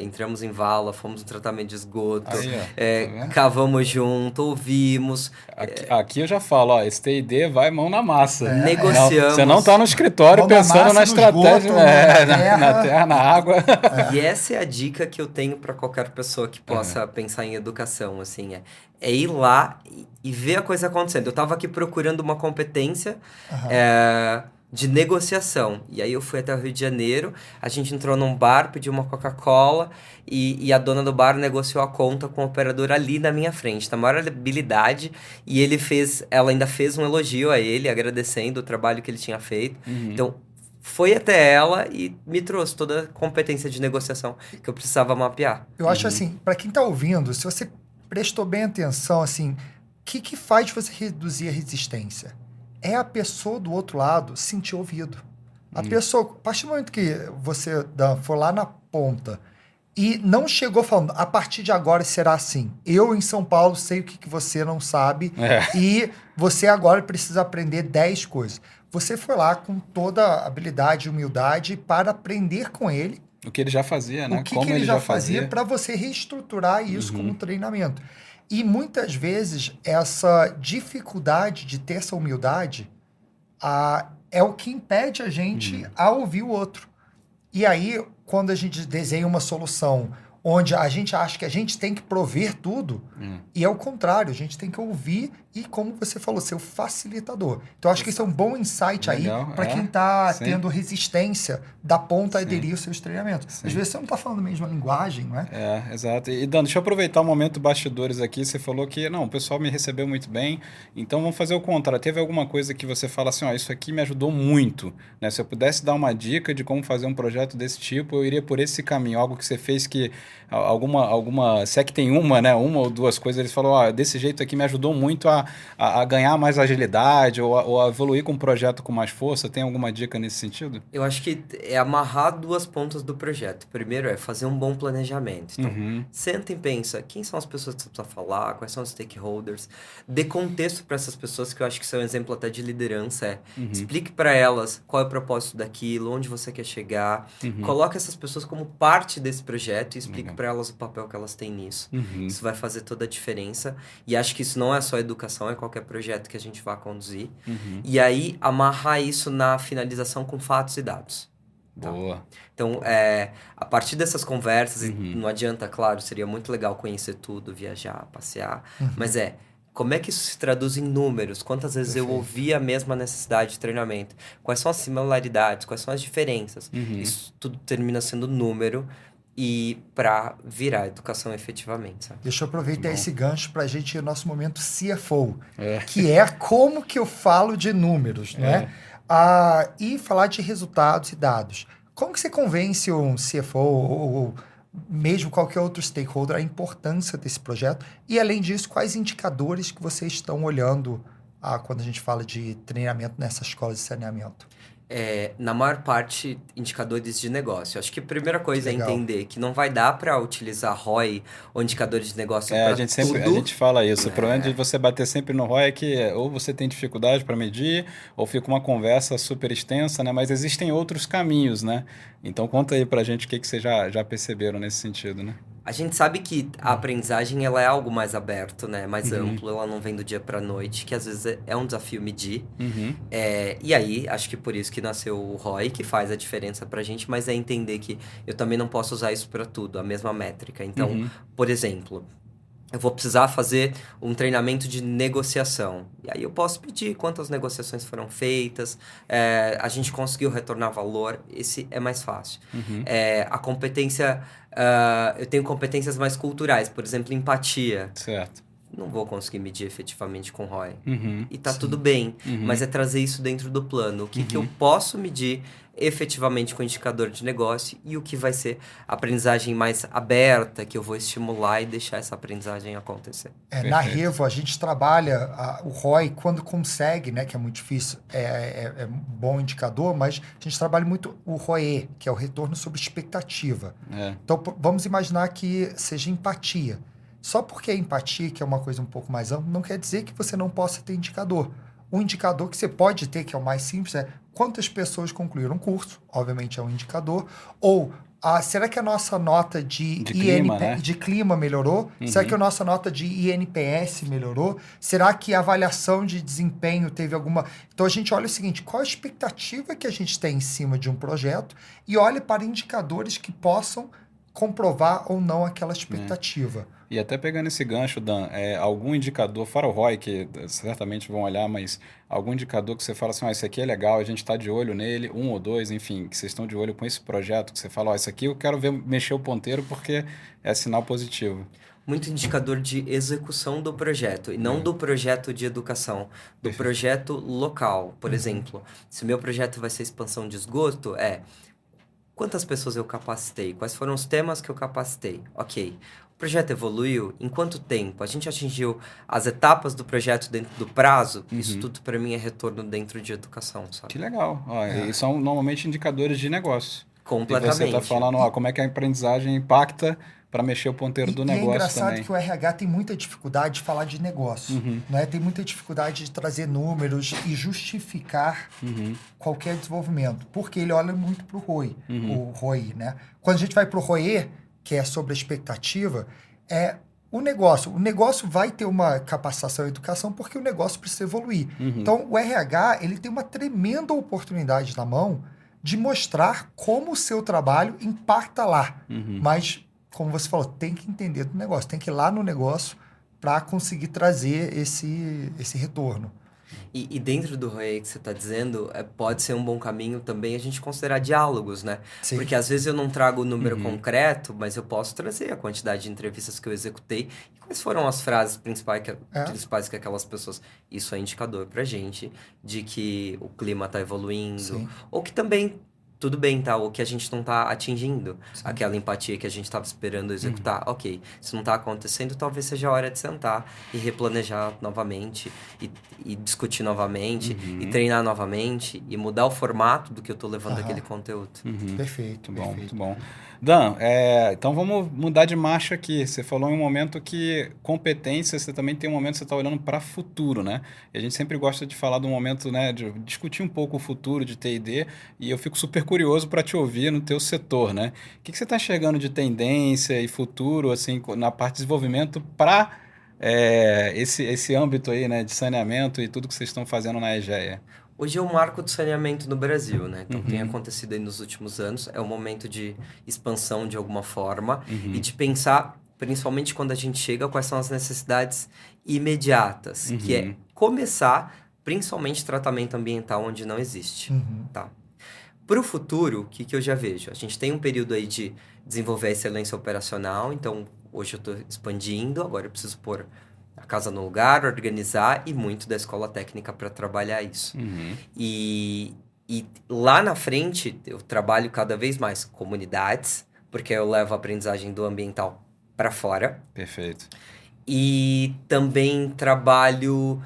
entramos em vala, fomos no tratamento de esgoto, cavamos junto, ouvimos. Aqui eu já falo, esse TID vai mão na massa. Negociamos. Você não está no escritório pensando na estratégia, na terra, na água. E essa é a dica que eu tenho para qualquer pessoa que possa pensar em educação, assim, é ir lá e ver a coisa acontecendo. Eu estava aqui procurando uma competência de negociação. E aí eu fui até o Rio de Janeiro, a gente entrou num bar, pediu uma Coca-Cola e a dona do bar negociou a conta com o operador ali na minha frente, na maior habilidade, e ela ainda fez um elogio a ele, agradecendo o trabalho que ele tinha feito. Então, foi até ela e me trouxe toda a competência de negociação que eu precisava mapear. Eu acho assim, para quem tá ouvindo, se você prestou bem atenção, assim, o que faz você reduzir a resistência? É a pessoa do outro lado sentir ouvido. A pessoa, a partir do momento que você, Dan, for lá na ponta e não chegou falando, a partir de agora será assim. Eu, em São Paulo, sei o que você não sabe e você agora precisa aprender 10 coisas. Você foi lá com toda a habilidade e humildade para aprender com ele. O que ele já fazia, né? O que ele já fazia para você reestruturar isso como treinamento. E muitas vezes essa dificuldade de ter essa humildade é o que impede a gente a ouvir o outro. E aí, quando a gente desenha uma solução onde a gente acha que a gente tem que prover tudo, e é o contrário, a gente tem que ouvir e, como você falou, ser o facilitador. Então, acho que isso é um bom insight aí para quem está tendo resistência da ponta a aderir aos seus treinamentos. Às vezes você não está falando a mesma linguagem, não é? Exato. E, Dan, deixa eu aproveitar o momento bastidores aqui. Você falou que, não, o pessoal me recebeu muito bem, então vamos fazer o contrário. Teve alguma coisa que você fala assim, isso aqui me ajudou muito, né? Se eu pudesse dar uma dica de como fazer um projeto desse tipo, eu iria por esse caminho. Algo que você fez que se é que tem uma ou duas coisas, eles falam, desse jeito aqui me ajudou muito a ganhar mais agilidade ou a evoluir com um projeto com mais força. Tem alguma dica nesse sentido? Eu acho que é amarrar duas pontas do projeto. Primeiro é fazer um bom planejamento. Então, senta e pensa, quem são as pessoas que você precisa falar, quais são os stakeholders, dê contexto para essas pessoas, que eu acho que isso é um exemplo até de liderança, explique para elas qual é o propósito daquilo, onde você quer chegar, coloque essas pessoas como parte desse projeto e explique para elas o papel que elas têm nisso. Isso vai fazer toda a diferença. E acho que isso não é só educação, é qualquer projeto que a gente vá conduzir. E aí, amarrar isso na finalização com fatos e dados. Tá? Boa. Então, a partir dessas conversas, não adianta, claro, seria muito legal conhecer tudo, viajar, passear, mas como é que isso se traduz em números? Quantas vezes eu ouvi a mesma necessidade de treinamento? Quais são as similaridades? Quais são as diferenças? Isso tudo termina sendo número e para virar educação efetivamente, sabe? Deixa eu aproveitar esse gancho para a gente ir no nosso momento CFO, que é como que eu falo de números, né? E falar de resultados e dados. Como que você convence um CFO ou mesmo qualquer outro stakeholder a importância desse projeto? E, além disso, quais indicadores que vocês estão olhando quando a gente fala de treinamento nessa escola de saneamento? Na maior parte, indicadores de negócio. Acho que a primeira coisa é entender que não vai dar para utilizar ROI ou indicadores de negócio para tudo. A gente fala isso. O problema de você bater sempre no ROI é que ou você tem dificuldade para medir, ou fica uma conversa super extensa, né? Mas existem outros caminhos, né? Então, conta aí para a gente o que vocês já perceberam nesse sentido, né? A gente sabe que a aprendizagem ela é algo mais aberto, né? Mais amplo, ela não vem do dia para noite, que às vezes é um desafio medir. E aí, acho que por isso que nasceu o ROI, que faz a diferença pra gente, mas é entender que eu também não posso usar isso para tudo, a mesma métrica. Então, por exemplo, eu vou precisar fazer um treinamento de negociação. E aí eu posso pedir quantas negociações foram feitas, a gente conseguiu retornar valor, esse é mais fácil. A competência, eu tenho competências mais culturais, por exemplo, empatia. Certo. não vou conseguir medir efetivamente com ROI. E tá tudo bem, mas é trazer isso dentro do plano. O que eu posso medir efetivamente com o indicador de negócio e o que vai ser a aprendizagem mais aberta, que eu vou estimular e deixar essa aprendizagem acontecer. Na Revo, a gente trabalha o ROI quando consegue, né, que é muito difícil, é um bom indicador, mas a gente trabalha muito o ROE, que é o retorno sobre expectativa. Então, vamos imaginar que seja empatia. Só porque é empatia, que é uma coisa um pouco mais ampla, não quer dizer que você não possa ter indicador. Um indicador que você pode ter, que é o mais simples, é quantas pessoas concluíram o curso, obviamente é um indicador, ou será que a nossa nota de clima melhorou? Será que a nossa nota de INPS melhorou? Será que a avaliação de desempenho teve alguma... Então a gente olha o seguinte, qual a expectativa que a gente tem em cima de um projeto e olha para indicadores que possam comprovar ou não aquela expectativa. E até pegando esse gancho, Dan, algum indicador, fora o ROI, que certamente vão olhar, mas algum indicador que você fala assim, esse aqui é legal, a gente está de olho nele, 1 ou 2, enfim, que vocês estão de olho com esse projeto, que você fala, esse aqui eu quero ver mexer o ponteiro porque é sinal positivo. Muito indicador de execução do projeto, e não do projeto de educação, do projeto local. Por exemplo, se o meu projeto vai ser expansão de esgoto, quantas pessoas eu capacitei? Quais foram os temas que eu capacitei? Ok. O projeto evoluiu? Em quanto tempo? A gente atingiu as etapas do projeto dentro do prazo? Isso tudo, para mim, é retorno dentro de educação, sabe? Que legal. E são normalmente indicadores de negócio. Completamente. E você está falando como é que a aprendizagem impacta para mexer o ponteiro do negócio também. É engraçado que o RH tem muita dificuldade de falar de negócio. Né? Tem muita dificuldade de trazer números e justificar qualquer desenvolvimento. Porque ele olha muito para o ROI. O ROI, né? Quando a gente vai para o ROE, que é sobre a expectativa, o negócio vai ter uma capacitação e educação porque o negócio precisa evoluir. Então, o RH ele tem uma tremenda oportunidade na mão de mostrar como o seu trabalho impacta lá. Mas, como você falou, tem que entender do negócio, tem que ir lá no negócio para conseguir trazer esse retorno. E dentro do ROE que você está dizendo, pode ser um bom caminho também a gente considerar diálogos, né? Sim. Porque às vezes eu não trago o número concreto, mas eu posso trazer a quantidade de entrevistas que eu executei e quais foram as frases principais que aquelas pessoas... Isso é indicador pra gente de que o clima está evoluindo. Sim. Ou que também... Tudo bem, tá? Ou que a gente não tá atingindo aquela empatia que a gente estava esperando executar. Ok, se não tá acontecendo, talvez seja a hora de sentar e replanejar novamente, e discutir novamente, e treinar novamente, e mudar o formato do que eu tô levando aquele conteúdo. Perfeito, muito bom. Dan, então vamos mudar de marcha aqui. Você falou em um momento que competência, você também tem um momento que você está olhando para o futuro, né? E a gente sempre gosta de falar do momento, né, de discutir um pouco o futuro de T&D, e eu fico super curioso para te ouvir no teu setor, né? O que você está enxergando de tendência e futuro, assim, na parte de desenvolvimento para esse âmbito aí, né, de saneamento e tudo que vocês estão fazendo na EGEA? Hoje é o marco do saneamento no Brasil, né? Então, tem acontecido aí nos últimos anos. É um momento de expansão de alguma forma e de pensar, principalmente quando a gente chega, quais são as necessidades imediatas, que é começar, principalmente, tratamento ambiental onde não existe, tá? Para o futuro, o que eu já vejo? A gente tem um período aí de desenvolver a excelência operacional, então, hoje eu estou expandindo, agora eu preciso pôr a casa no lugar, organizar e muito da escola técnica para trabalhar isso. E lá na frente, eu trabalho cada vez mais comunidades, porque eu levo a aprendizagem do ambiental para fora. Perfeito. E também trabalho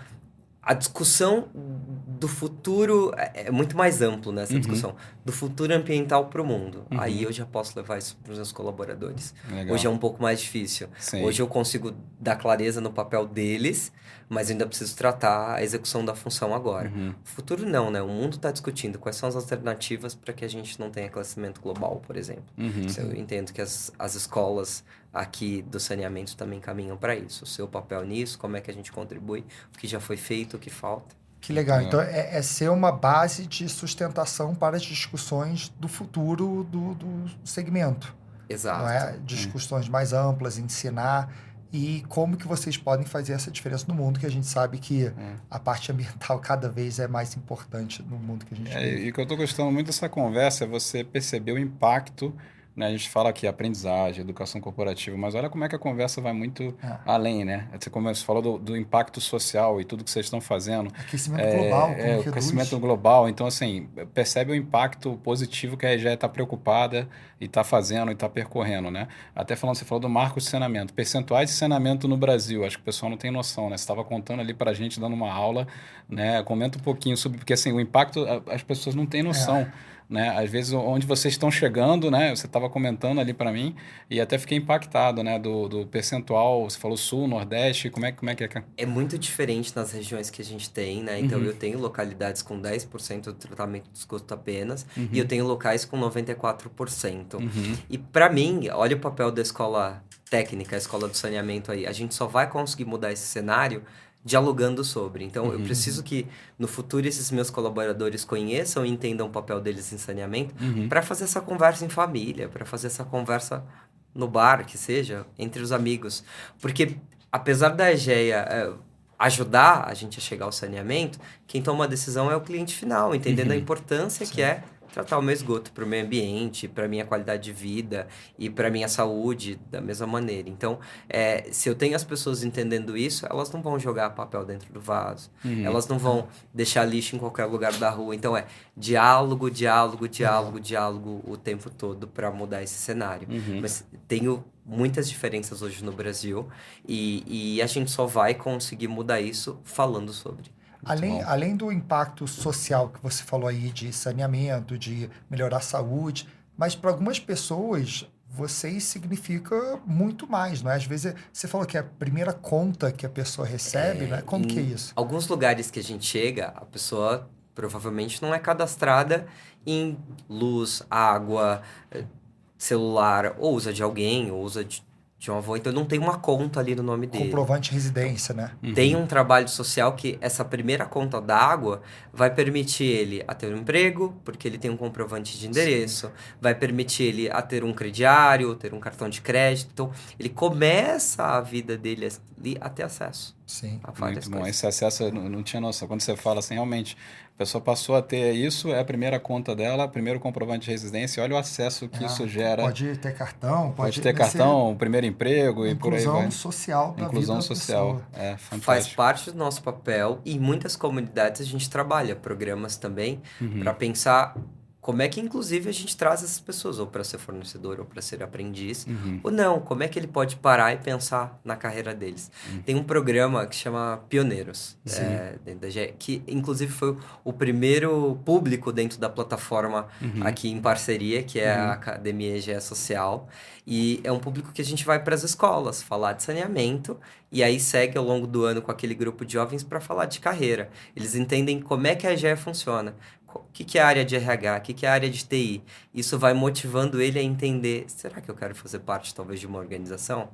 a discussão do futuro, é muito mais amplo nessa discussão, do futuro ambiental para o mundo. Aí eu já posso levar isso para os meus colaboradores. Legal. Hoje é um pouco mais difícil. Sim. Hoje eu consigo dar clareza no papel deles, mas ainda preciso tratar a execução da função agora. O futuro não, né? O mundo está discutindo quais são as alternativas para que a gente não tenha aquecimento global, por exemplo. Eu entendo que as escolas aqui do saneamento também caminham para isso. O seu papel nisso, como é que a gente contribui, o que já foi feito, o que falta. Que legal. Então, é ser uma base de sustentação para as discussões do futuro do segmento. Exato. Não é? Discussões mais amplas, ensinar e como que vocês podem fazer essa diferença no mundo, que a gente sabe que a parte ambiental cada vez é mais importante no mundo que a gente vive. E o que eu estou gostando muito dessa conversa é você perceber o impacto né? A gente fala aqui aprendizagem, educação corporativa, mas olha como é que a conversa vai muito além, né? Você falou do impacto social e tudo que vocês estão fazendo. Aquecimento global, o aquecimento global. Então, assim, percebe o impacto positivo que a EGE está preocupada e está fazendo e está percorrendo, né? Até você falou do marco de saneamento. Percentuais de saneamento no Brasil, acho que o pessoal não tem noção, né? Você estava contando ali para a gente, dando uma aula, né? Comenta um pouquinho sobre, porque assim, o impacto, as pessoas não têm noção. Né? Às vezes, onde vocês estão chegando, né? Você estava comentando ali para mim e até fiquei impactado, né? Do percentual, você falou Sul, Nordeste, como é que é? É muito diferente nas regiões que a gente tem, né? Então, eu tenho localidades com 10% do tratamento de esgoto apenas e eu tenho locais com 94%. E para mim, olha o papel da escola técnica, a escola do saneamento aí. A gente só vai conseguir mudar esse cenário dialogando sobre. Então, eu preciso que, no futuro, esses meus colaboradores conheçam e entendam o papel deles em saneamento para fazer essa conversa em família, para fazer essa conversa no bar, que seja, entre os amigos. Porque, apesar da EGEA ajudar a gente a chegar ao saneamento, quem toma a decisão é o cliente final, entendendo a importância que é tratar o meu esgoto para o meio ambiente, para a minha qualidade de vida e para a minha saúde da mesma maneira. Então, se eu tenho as pessoas entendendo isso, elas não vão jogar papel dentro do vaso, elas não vão deixar lixo em qualquer lugar da rua. Então, diálogo, diálogo, diálogo, diálogo o tempo todo para mudar esse cenário. Mas tenho muitas diferenças hoje no Brasil e a gente só vai conseguir mudar isso falando sobre. Além do impacto social que você falou aí de saneamento, de melhorar a saúde, mas para algumas pessoas vocês significa muito mais, não é? Às vezes você falou que é a primeira conta que a pessoa recebe, né? Como que é isso? Alguns lugares que a gente chega, a pessoa provavelmente não é cadastrada em luz, água, celular, ou usa de alguém, ou usa de um avô, então não tem uma conta ali no nome dele. Comprovante de residência, né? Tem um trabalho social que essa primeira conta da água vai permitir ele a ter um emprego, porque ele tem um comprovante de endereço, vai permitir ele a ter um crediário, ter um cartão de crédito. Então, ele começa a vida dele ali a ter acesso. Sim. A várias Muito bom. coisas. Esse acesso eu não tinha noção. Quando você fala assim, realmente, a pessoa passou a ter isso, é a primeira conta dela, primeiro comprovante de residência, olha o acesso que isso gera. Pode ter cartão, pode ter cartão, primeiro emprego e por aí vai. Inclusão social da Inclusão vida da social, pessoa. fantástico. Faz parte do nosso papel e em muitas comunidades a gente trabalha programas também para pensar como é que, inclusive, a gente traz essas pessoas ou para ser fornecedor ou para ser aprendiz, ou não, como é que ele pode parar e pensar na carreira deles. Tem um programa que chama Pioneiros, dentro da GE, que, inclusive, foi o primeiro público dentro da plataforma aqui em parceria, que é a Academia EGE Social, e é um público que a gente vai para as escolas falar de saneamento e aí segue ao longo do ano com aquele grupo de jovens para falar de carreira. Eles entendem como é que a EGE funciona. O que é a área de RH? O que é a área de TI? Isso vai motivando ele a entender, será que eu quero fazer parte, talvez, de uma organização?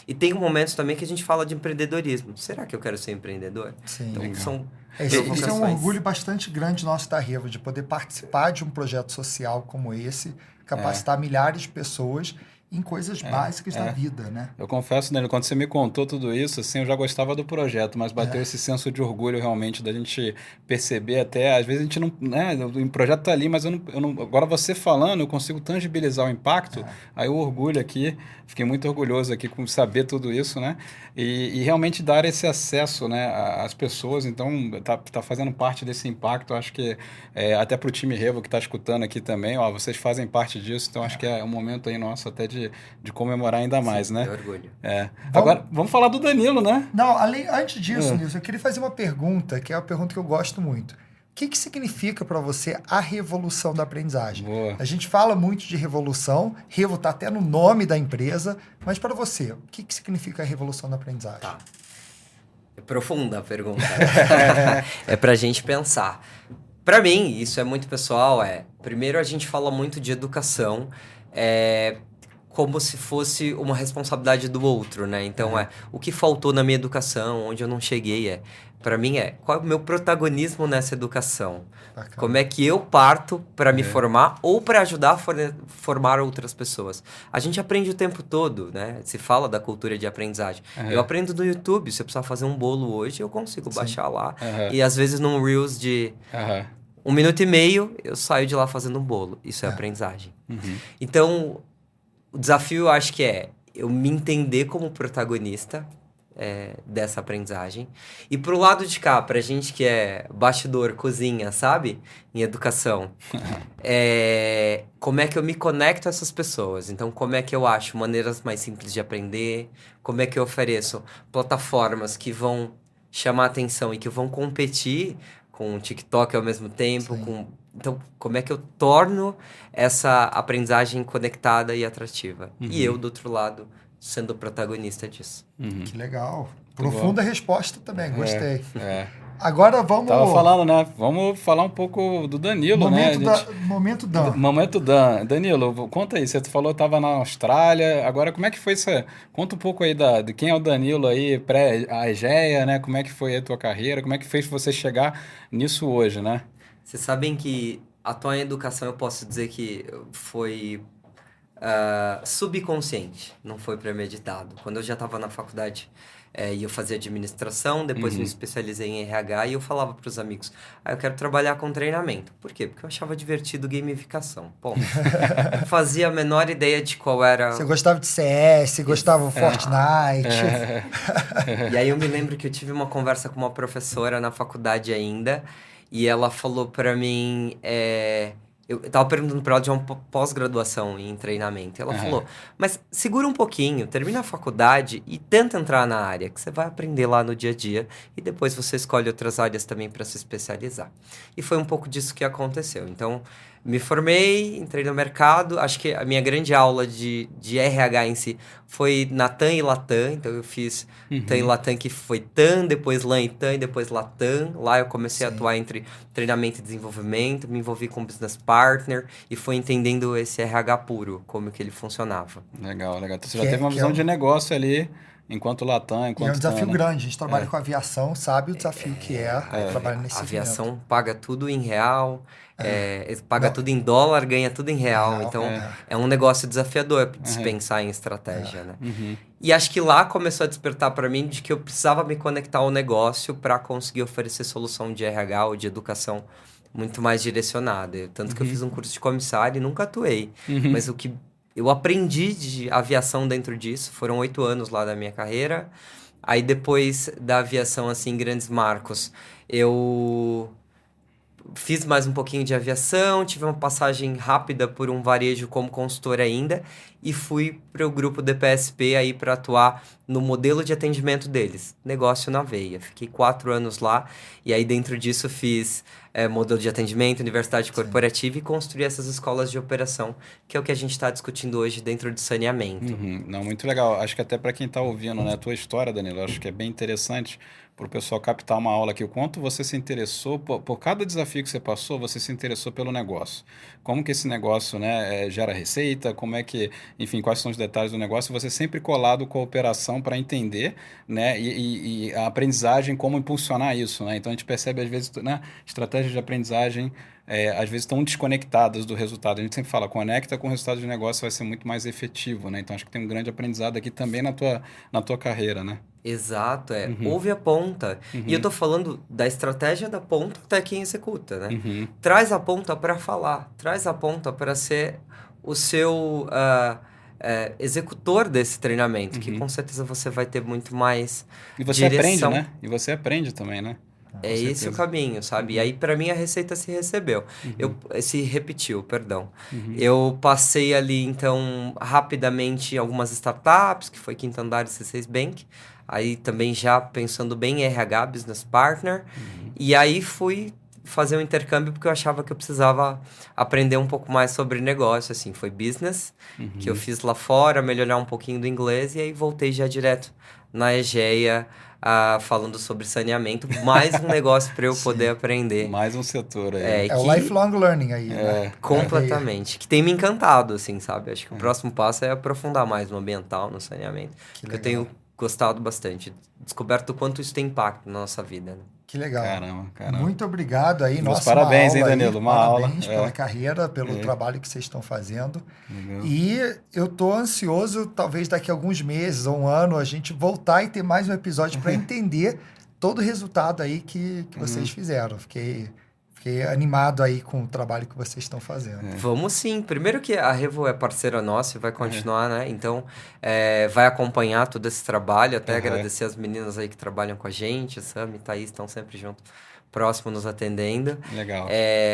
E tem momentos também que a gente fala de empreendedorismo. Será que eu quero ser empreendedor? Sim. Então, são Isso é um orgulho bastante grande nosso da Revo, de poder participar de um projeto social como esse, capacitar milhares de pessoas em coisas básicas da vida, né? Eu confesso, Danilo, quando você me contou tudo isso, assim, eu já gostava do projeto, mas bateu esse senso de orgulho realmente da gente perceber até, às vezes a gente não, né, o projeto tá ali, mas eu não agora você falando, eu consigo tangibilizar o impacto, aí o orgulho aqui, fiquei muito orgulhoso aqui com saber tudo isso, né? E realmente dar esse acesso, né, às pessoas, então tá fazendo parte desse impacto, acho que até pro time Revo que tá escutando aqui também, ó, vocês fazem parte disso, então acho que é um momento aí nosso até de comemorar ainda mais, né? É orgulho. Agora, vamos falar do Danilo, né? Não, antes disso, Nilson, eu queria fazer uma pergunta, que é uma pergunta que eu gosto muito. O que significa para você a revolução da aprendizagem? Boa. A gente fala muito de revolução, Revo está até no nome da empresa, mas para você, o que significa a revolução da aprendizagem? Tá. É profunda a pergunta. É pra gente pensar. Para mim, isso é muito pessoal. Primeiro, a gente fala muito de educação, como se fosse uma responsabilidade do outro, né? Então, o que faltou na minha educação, onde eu não cheguei, para mim qual é o meu protagonismo nessa educação? Bacana. Como é que eu parto para me formar ou para ajudar a formar outras pessoas? A gente aprende o tempo todo, né? Se fala da cultura de aprendizagem. Eu aprendo no YouTube, se eu precisar fazer um bolo hoje, eu consigo baixar lá. E às vezes num Reels de 1 minuto e meio, eu saio de lá fazendo um bolo. Isso é aprendizagem. Então, o desafio eu acho que é eu me entender como protagonista dessa aprendizagem. E pro lado de cá, pra gente que é bastidor, cozinha, sabe? Em educação. Como é que eu me conecto a essas pessoas? Então, como é que eu acho maneiras mais simples de aprender? Como é que eu ofereço plataformas que vão chamar atenção e que vão competir com o TikTok ao mesmo tempo? Então, como é que eu torno essa aprendizagem conectada e atrativa? E eu, do outro lado, sendo o protagonista disso. Que legal. Profunda resposta também, gostei. É. Agora vamos... Tava falando, né? Vamos falar um pouco do Danilo, Momento Dan. Momento Dan. Danilo, conta aí. Você falou que estava na Austrália. Agora, como é que foi isso? Conta um pouco aí de quem é o Danilo aí, a Egeia, né? Como é que foi a tua carreira? Como é que fez você chegar nisso hoje, né? Vocês sabem que atuar em educação, eu posso dizer que foi subconsciente, não foi premeditado. Quando eu já estava na faculdade e eu fazia administração, depois me especializei em RH e eu falava para os amigos, eu quero trabalhar com treinamento. Por quê? Porque eu achava divertido gamificação. Bom, não fazia a menor ideia de qual era... Você gostava de CS, gostava de Fortnite. E aí eu me lembro que eu tive uma conversa com uma professora na faculdade ainda, e ela falou para mim... Eu tava perguntando pra ela de uma pós-graduação em treinamento. E ela falou, mas segura um pouquinho, termina a faculdade e tenta entrar na área, que você vai aprender lá no dia a dia. E depois você escolhe outras áreas também para se especializar. E foi um pouco disso que aconteceu. Então, me formei, entrei no mercado. Acho que a minha grande aula de RH em si foi na TAM e Latam. Então, eu fiz TAM e Latam, que foi TAM, depois LAN e TAM, e depois Latam. Lá eu comecei a atuar entre treinamento e desenvolvimento. Me envolvi com business partner e foi entendendo esse RH puro, como que ele funcionava. Legal. Então, você já teve uma visão de negócio ali, enquanto Latam, enquanto... E é um desafio grande. A gente trabalha com aviação, sabe o desafio que trabalhar nesse A aviação paga tudo em real... paga tudo em dólar, ganha tudo em real. Então, é um negócio desafiador de se pensar em estratégia, né? E acho que lá começou a despertar para mim de que eu precisava me conectar ao negócio para conseguir oferecer solução de RH ou de educação muito mais direcionada. Tanto que eu fiz um curso de comissário e nunca atuei. Mas o que eu aprendi de aviação dentro disso, foram 8 anos lá da minha carreira. Aí, depois da aviação, assim, grandes marcos, eu... fiz mais um pouquinho de aviação, tive uma passagem rápida por um varejo como consultor ainda e fui para o grupo DPSP aí para atuar no modelo de atendimento deles, negócio na veia. Fiquei 4 anos lá e aí dentro disso fiz modelo de atendimento, universidade corporativa e construí essas escolas de operação, que é o que a gente está discutindo hoje dentro de saneamento. Não, muito legal. Acho que até para quem está ouvindo, né, a tua história, Danilo, acho que é bem interessante para o pessoal captar uma aula aqui. O quanto você se interessou, por cada desafio que você passou, você se interessou pelo negócio. Como que esse negócio, né, gera receita, como é que, enfim, quais são os detalhes do negócio. Você sempre colado com a operação para entender, né, e a aprendizagem, como impulsionar isso, né? Então, a gente percebe, às vezes, né, estratégias de aprendizagem às vezes estão desconectadas do resultado. A gente sempre fala, conecta com o resultado de negócio, vai ser muito mais efetivo, né? Então, acho que tem um grande aprendizado aqui também na tua carreira, né? Exato, ouve a ponta. E eu tô falando da estratégia da ponta até quem executa, né? Traz a ponta para falar, traz a ponta para ser o seu executor desse treinamento, que com certeza você vai ter muito mais direção. Aprende, né? E você aprende também, né? É esse o caminho, sabe? E aí, para mim, a receita se repetiu, perdão. Eu passei ali, então, rapidamente em algumas startups, que foi Quinto Andar e C6 Bank. Aí, também já pensando bem em RH, Business Partner. E aí, fui fazer um intercâmbio, porque eu achava que eu precisava aprender um pouco mais sobre negócio, assim. Foi business, que eu fiz lá fora, melhorar um pouquinho do inglês. E aí, voltei já direto na Egeia, falando sobre saneamento, mais um negócio para eu poder aprender. Mais um setor aí. É o lifelong learning aí, né? Completamente. Que tem me encantado, assim, sabe? Acho que o próximo passo é aprofundar mais no ambiental, no saneamento. Que eu tenho gostado bastante. Descoberto o quanto isso tem impacto na nossa vida, né? Que legal. Caramba. Muito obrigado aí. Meus parabéns, hein, Danilo? Parabéns pela carreira, pelo trabalho que vocês estão fazendo. Legal. E eu tô ansioso, talvez daqui a alguns meses ou um ano, a gente voltar e ter mais um episódio para entender todo o resultado aí que vocês fizeram. Fiquei Fiquei animado aí com o trabalho que vocês estão fazendo. Vamos sim. Primeiro que a Revo é parceira nossa e vai continuar, né? Então, vai acompanhar todo esse trabalho. Até agradecer as meninas aí que trabalham com a gente. A Sam e a Thaís estão sempre junto, próximo, nos atendendo. Legal.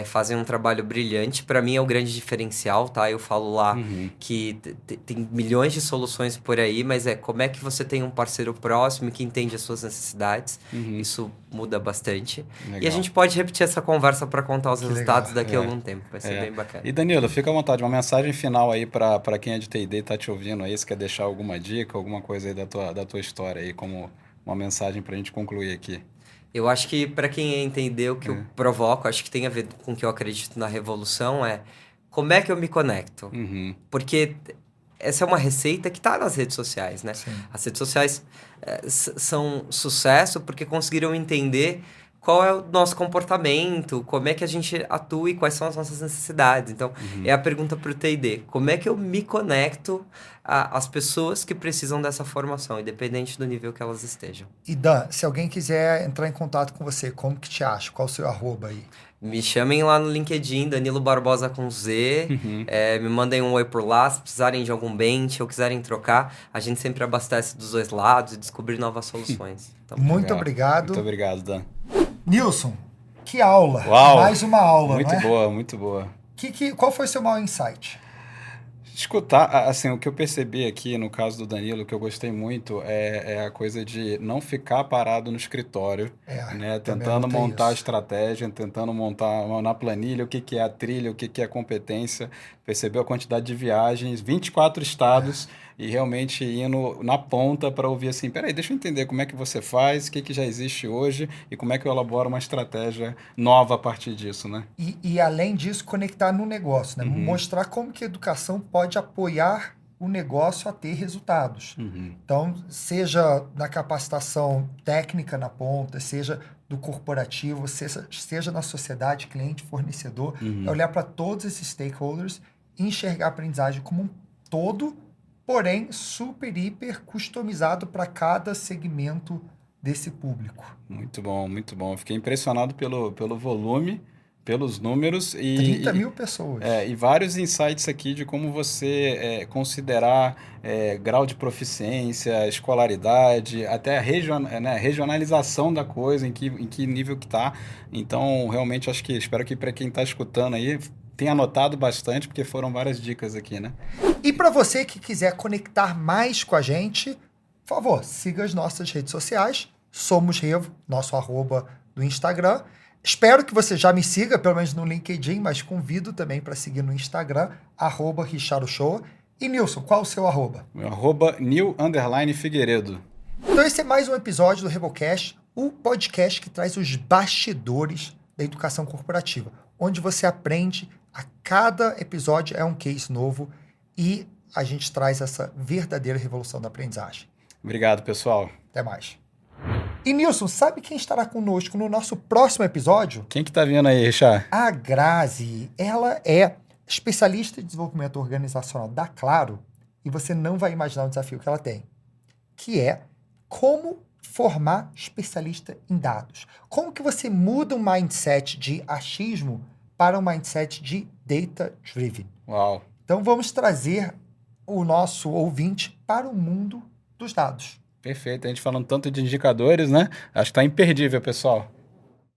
Fazem um trabalho brilhante. Para mim é o grande diferencial, tá? Eu falo lá que tem milhões de soluções por aí, mas como é que você tem um parceiro próximo que entende as suas necessidades. Isso muda bastante. Legal. E a gente pode repetir essa conversa para contar os resultados daqui a algum tempo. Vai ser bem bacana. E Danilo, fica à vontade. Uma mensagem final aí para quem é de T&D e tá te ouvindo aí. Se quer deixar alguma dica, alguma coisa aí da tua história aí, como uma mensagem para a gente concluir aqui. Eu acho que para quem entender o que eu provoco, acho que tem a ver com o que eu acredito na revolução, como é que eu me conecto? Porque essa é uma receita que está nas redes sociais, né? Sim. As redes sociais são sucesso porque conseguiram entender qual é o nosso comportamento, como é que a gente atua e quais são as nossas necessidades. Então, é a pergunta para o T&D. Como é que eu me conecto às pessoas que precisam dessa formação, independente do nível que elas estejam? E Dan, se alguém quiser entrar em contato com você, como que te acha? Qual o seu arroba aí? Me chamem lá no LinkedIn, Danilo Barbosa com Z. Me mandem um oi por lá, se precisarem de algum bench ou quiserem trocar. A gente sempre abastece dos dois lados e descobrir novas soluções. Então, muito obrigado. Muito obrigado, Dan. Nilson, que aula. Uau, mais uma aula, muito não é? boa, muito boa. Qual foi o seu maior insight? Escutar, assim, o que eu percebi aqui no caso do Danilo, que eu gostei muito, é a coisa de não ficar parado no escritório, né? Tentando montar a estratégia, tentando montar na planilha o que é a trilha, o que é a competência. Percebeu a quantidade de viagens, 24 estados, e realmente indo na ponta para ouvir assim, peraí, deixa eu entender como é que você faz, o que já existe hoje e como é que eu elaboro uma estratégia nova a partir disso, né? E além disso, conectar no negócio, né? Mostrar como que a educação pode apoiar o negócio a ter resultados. Então, seja na capacitação técnica na ponta, seja do corporativo, seja na sociedade, cliente, fornecedor, é olhar para todos esses stakeholders e enxergar a aprendizagem como um todo, porém super, hiper customizado para cada segmento desse público. Muito bom, muito bom. Eu fiquei impressionado pelo volume, pelos números. 30 mil pessoas. E vários insights aqui de como você considerar grau de proficiência, escolaridade, até a regionalização da coisa, em que nível que está. Então, realmente, espero que para quem está escutando aí, tenha anotado bastante, porque foram várias dicas aqui, né? E para você que quiser conectar mais com a gente, por favor, siga as nossas redes sociais. Somos Revo, nosso arroba do Instagram. Espero que você já me siga, pelo menos no LinkedIn, mas convido também para seguir no Instagram, @RichardoShow. E Nilson, qual o seu arroba? Meu @Nil_Figueiredo. Então esse é mais um episódio do RevoCast, o podcast que traz os bastidores da educação corporativa, onde você aprende, a cada episódio é um case novo e a gente traz essa verdadeira revolução da aprendizagem. Obrigado, pessoal. Até mais. E Nilson, sabe quem estará conosco no nosso próximo episódio? Quem que tá vindo aí, Richard? A Grazi. Ela é especialista em desenvolvimento organizacional da Claro e você não vai imaginar o desafio que ela tem, que é como formar especialista em dados. Como que você muda um mindset de achismo para um mindset de data-driven? Uau! Então vamos trazer o nosso ouvinte para o mundo dos dados. Perfeito, a gente falando tanto de indicadores, né? Acho que tá imperdível, pessoal.